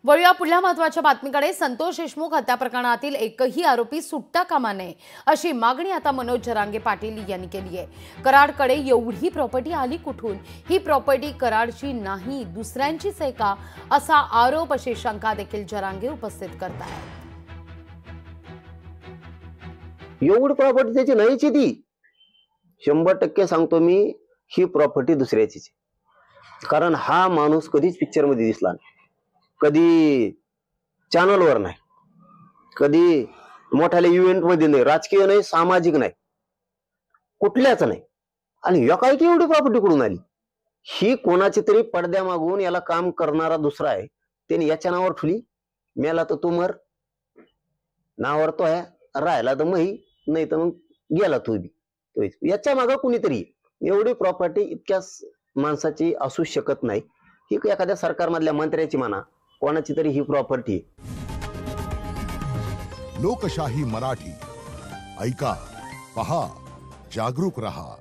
वळूया पुढल्या महत्त्वाच्या बातमीकडे। संतोष देशमुख हत्या प्रकरणातील एकही आरोपी सुटता कामा नये अशी मागणी आता मनोज जरांगे पाटील यांनी केली आहे। कराडकडे एवढी प्रॉपर्टी आली कुठून? ही प्रॉपर्टी कराडची नाही दुसऱ्यांचीच आहे का असा आरोप अशी शंका देखील जरांगे उपस्थित करतात। एवढी प्रॉपर्टी त्याची नाहीच ती 100% सांगतो मी, ही प्रॉपर्टी दुसऱ्याचीच। कारण हा माणूस कधीच पिक्चर मध्ये दिसला नाही, कधी चॅनलवर नाही, कधी मोठ्या इव्हेंट मध्ये नाही, राजकीय नाही, सामाजिक नाही, कुठल्याच नाही। आणि या काय की एवढी प्रॉपर्टी कुठून आली? ही कोणाची तरी पडद्या मागून याला काम करणारा दुसरा आहे, त्याने याच्या नावावर ठेवली। मेला तर तू मर, नावावर तो आहे, राहिला तर मही, नाही तर मग गेला तू बी। याच्या मागे कुणीतरी एवढी प्रॉपर्टी इतक्या माणसाची असू शकत नाही। ही एखाद्या सरकारमधल्या मंत्र्याची म्हणा, कोणाची तरी ही प्रॉपर्टी। लोकशाही मराठी ऐका, पहा, जागरूक रहा।